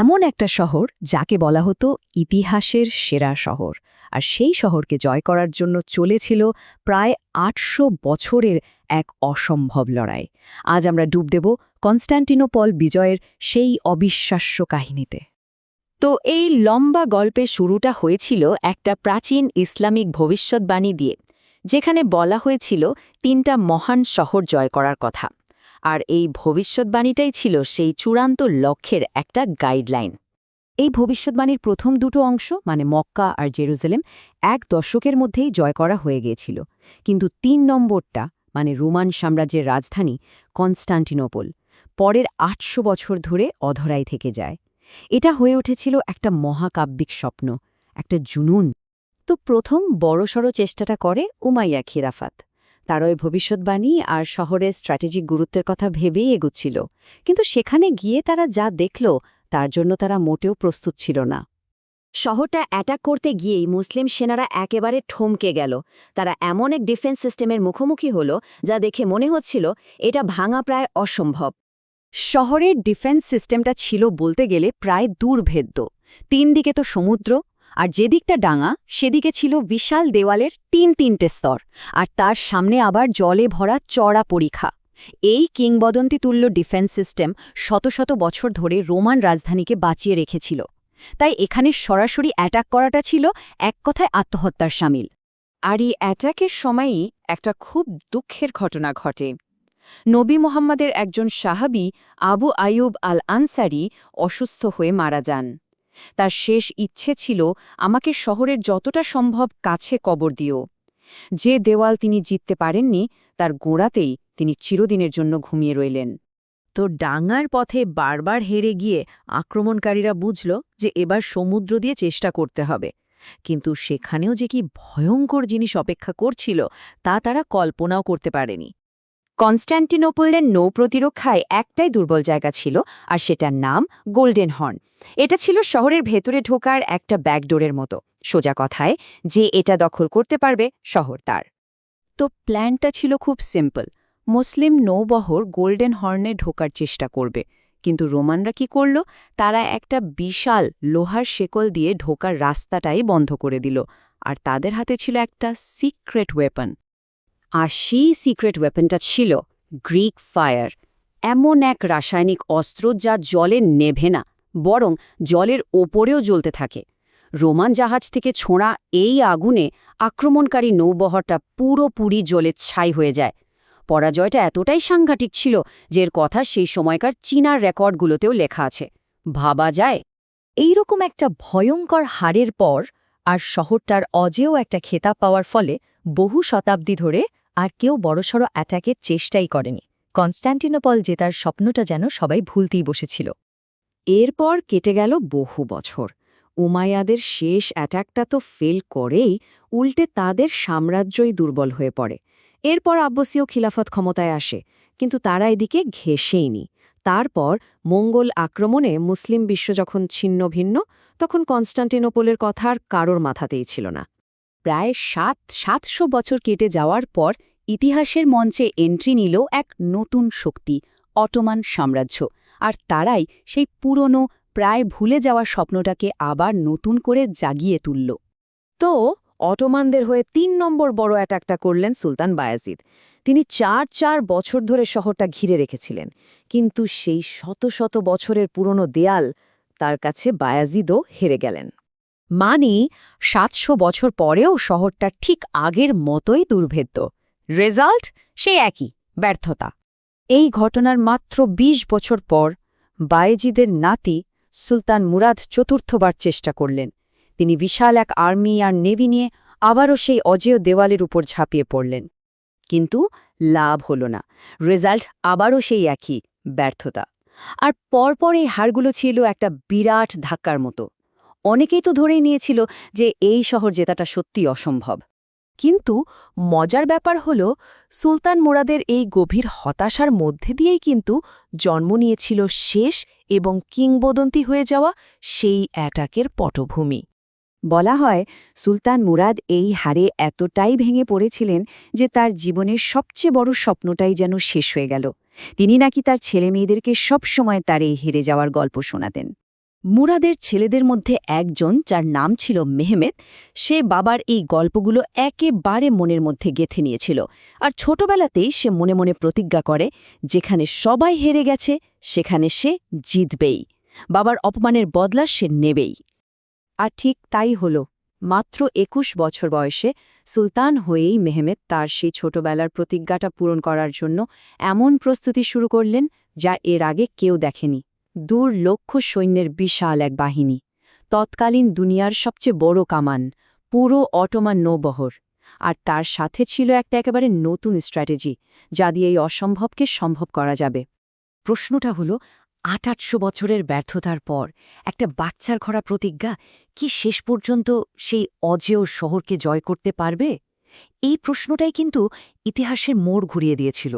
এমন একটা শহর যাকে বলা হতো ইতিহাসের সেরা শহর, আর সেই শহরকে জয় করার জন্য চলেছিল প্রায় ৮০০ বছরের এক অসম্ভব লড়াই। আজ আমরা ডুব দেব কনস্ট্যান্টিনোপল বিজয়ের সেই অবিশ্বাস্য কাহিনীতে। তো এই লম্বা গল্পের শুরুটা হয়েছিল একটা প্রাচীন ইসলামিক ভবিষ্যৎবাণী দিয়ে, যেখানে বলা হয়েছিল ৩টা মহান শহর জয় করার কথা। আর এই ভবিষ্যৎবাণীটাই ছিল সেই চূড়ান্ত লক্ষ্যের একটা গাইডলাইন। এই ভবিষ্যৎবাণীর প্রথম দুটো অংশ মানে মক্কা আর জেরুজালেম ১ দশকের মধ্যেই জয় করা হয়ে গিয়েছিল, কিন্তু ৩ নম্বরটা মানে রোমান সাম্রাজ্যের রাজধানী কনস্টান্টিনোপল পরের ৮০০ বছর ধরে অধরাই থেকে যায়। এটা হয়ে উঠেছিল একটা মহাকাব্যিক স্বপ্ন, একটা জুনুন। তো প্রথম বড়সড় চেষ্টাটা করে উমাইয়া খিলাফত। তার ওই ভবিষ্যৎবাণী আর শহরের স্ট্র্যাটেজিক গুরুত্বের কথা ভেবেই এগুচ্ছিল, কিন্তু সেখানে গিয়ে তারা যা দেখল তার জন্য তারা মোটেও প্রস্তুত ছিল না। শহরটা অ্যাটাক করতে গিয়েই মুসলিম সেনারা একেবারে থমকে গেল। তারা এমন এক ডিফেন্স সিস্টেমের মুখোমুখি হল যা দেখে মনে হচ্ছিল এটা ভাঙা প্রায় অসম্ভব। শহরের ডিফেন্স সিস্টেমটা ছিল বলতে গেলে প্রায় দুর্ভেদ্য। ৩ দিকে তো সমুদ্র, আর যেদিকটা ডাঙা সেদিকে ছিল বিশাল দেওয়ালের ৩-৩টে স্তর, আর তার সামনে আবার জলে ভরা চড়া পরিখা। এই কিংবদন্তিতুল্য ডিফেন্স সিস্টেম শত শত বছর ধরে রোমান রাজধানীকে বাঁচিয়ে রেখেছিল। তাই এখানে সরাসরি অ্যাটাক করাটা ছিল এক কথায় আত্মহত্যার শামিল। আর এই অ্যাটাকের সময়ই একটা খুব দুঃখের ঘটনা ঘটে। নবী মোহাম্মদের একজন সাহাবী আবু আয়ুব আল আনসারি অসুস্থ হয়ে মারা যান। তার শেষ ইচ্ছে ছিল, আমাকে শহরের যতটা সম্ভব কাছে কবর দিও। যে দেওয়াল তিনি জিততে পারেননি তার গোড়াতেই তিনি চিরদিনের জন্য ঘুমিয়ে রইলেন। তো ডাঙার পথে বারবার হেরে গিয়ে আক্রমণকারীরা বুঝল যে এবার সমুদ্র দিয়ে চেষ্টা করতে হবে, কিন্তু সেখানেও যে কি ভয়ঙ্কর জিনিস অপেক্ষা করছিল তা তারা কল্পনাও করতে পারেনি। কনস্ট্যান্টিনোপলের নৌ প্রতিরক্ষায় একটাই দুর্বল জায়গা ছিল, আর সেটার নাম গোল্ডেন হর্ন। এটা ছিল শহরের ভেতরে ঢোকার একটা ব্যাকডোরের মতো। সোজা কথায়, যে এটা দখল করতে পারবে শহর তার। তো প্ল্যানটা ছিল খুব সিম্পল। মুসলিম নৌবহর গোল্ডেন হর্নে ঢোকার চেষ্টা করবে, কিন্তু রোমানরা কি করল, তারা একটা বিশাল লোহার শেকল দিয়ে ঢোকার রাস্তাটাই বন্ধ করে দিল। আর তাদের হাতে ছিল একটা সিক্রেট ওয়েপন। আর সেই সিক্রেট ওয়েপনটা ছিল গ্রিক ফায়ার, এমন এক রাসায়নিক অস্ত্র যা জলে নেভে না, বরং জলের ওপরেও জ্বলতে থাকে। রোমান জাহাজ থেকে ছোঁড়া এই আগুনে আক্রমণকারী নৌবহরটা পুরোপুরি জ্বলে ছাই হয়ে যায়। পরাজয়টা এতটাই সাংঘাতিক ছিল যে এর কথা সেই সময়কার চীনার রেকর্ডগুলোতেও লেখা আছে। ভাবা যায়, এইরকম একটা ভয়ঙ্কর হারের পর আর শহরটার অজেয় একটা খেতাব পাওয়ার ফলে বহু শতাব্দী ধরে আর কেউ বড়সড় অ্যাটাকের চেষ্টাই করেনি। কনস্ট্যান্টিনোপল জেতার স্বপ্নটা যেন সবাই ভুলতেই বসেছিল। এরপর কেটে গেল বহু বছর। উমাইয়াদের শেষ অ্যাটাকটা তো ফেল করেই উল্টে তাদের সাম্রাজ্যই দুর্বল হয়ে পড়ে। এরপর আব্বাসীয় খিলাফত ক্ষমতায় আসে, কিন্তু তারা এদিকে ঘেঁষেইনি। তারপর মঙ্গল আক্রমণে মুসলিম বিশ্ব যখন ছিন্ন ভিন্ন, তখন কনস্ট্যান্টিনোপলের কথা আর কারোর মাথাতেই ছিল না। প্রায় ৭০০ বছর কেটে যাওয়ার পর ইতিহাসের মঞ্চে এন্ট্রি নিল এক নতুন শক্তি, অটোমান সাম্রাজ্য। আর তারাই সেই পুরনো প্রায় ভুলে যাওয়া স্বপ্নটাকে আবার নতুন করে জাগিয়ে তুলল। তো অটোমানদের হয়ে ৩ নম্বর বড় অ্যাটাকটা করলেন সুলতান বায়াজিদ। তিনি ৪ বছর ধরে শহরটা ঘিরে রেখেছিলেন, কিন্তু সেই শত শত বছরের পুরনো দেয়াল তার কাছে বায়াজিদও হেরে গেলেন। মানে ৭০০ বছর পরেও শহরটা ঠিক আগের মতোই দুর্ভেদ্য। রেজাল্ট সেই একই, ব্যর্থতা। এই ঘটনার মাত্র ২০ বছর পর বায়েজিদের নাতি সুলতান মুরাদ চতুর্থবার চেষ্টা করলেন। তিনি বিশাল এক আর্মি আর নেভি নিয়ে আবারও সেই অজেয় দেওয়ালের উপর ঝাঁপিয়ে পড়লেন, কিন্তু লাভ হল না। রেজাল্ট আবারও সেই একই, ব্যর্থতা। আর পরপর এই হারগুলো ছিল একটা বিরাট ধাক্কার মতো। অনেকেই তো ধরেই নিয়েছিল যে এই শহর জেতাটা সত্যি অসম্ভব। কিন্তু মজার ব্যাপার হল, সুলতান মুরাদের এই গভীর হতাশার মধ্যে দিয়েই কিন্তু জন্ম নিয়েছিল শেষ এবং কিংবদন্তি হয়ে যাওয়া সেই অ্যাটাকের পটভূমি। বলা হয়, সুলতান মুরাদ এই হারে এতটাই ভেঙে পড়েছিলেন যে তার জীবনের সবচেয়ে বড় স্বপ্নটাই যেন শেষ হয়ে গেল। তিনি নাকি তার ছেলেমেয়েদেরকে সবসময় তার এই হেরে যাওয়ার গল্প শোনাতেন। মুরাদের ছেলেদের মধ্যে একজন, যার নাম ছিল মেহমেদ, সে বাবার এই গল্পগুলো একেবারে মনের মধ্যে গেঁথে নিয়েছিল। আর ছোটবেলাতেই সে মনে মনে প্রতিজ্ঞা করে, যেখানে সবাই হেরে গেছে সেখানে সে জিতবেই, বাবার অপমানের বদলা সে নেবেই। আর ঠিক তাই হল। মাত্র ২১ বছর বয়সে সুলতান হয়েই মেহমেদ তার সেই ছোটবেলার প্রতিজ্ঞাটা পূরণ করার জন্য এমন প্রস্তুতি শুরু করলেন যা এর আগে কেউ দেখেনি। ২ লক্ষ সৈন্যের বিশাল এক বাহিনী, তৎকালীন দুনিয়ার সবচেয়ে বড় কামান, পুরো অটোমান নৌবহর। আর তার সাথে ছিল একটা একেবারে নতুন স্ট্র্যাটেজি, যা দিয়ে এই অসম্ভবকে সম্ভব করা যাবে। প্রশ্নটা হলো, ৮৮০০ বছরের ব্যর্থতার পর একটা বাচ্চার করা প্রতিজ্ঞা কি শেষ পর্যন্ত সেই অজেয় শহরকে জয় করতে পারবে? এই প্রশ্নটাই কিন্তু ইতিহাসের মোড় ঘুরিয়ে দিয়েছিল।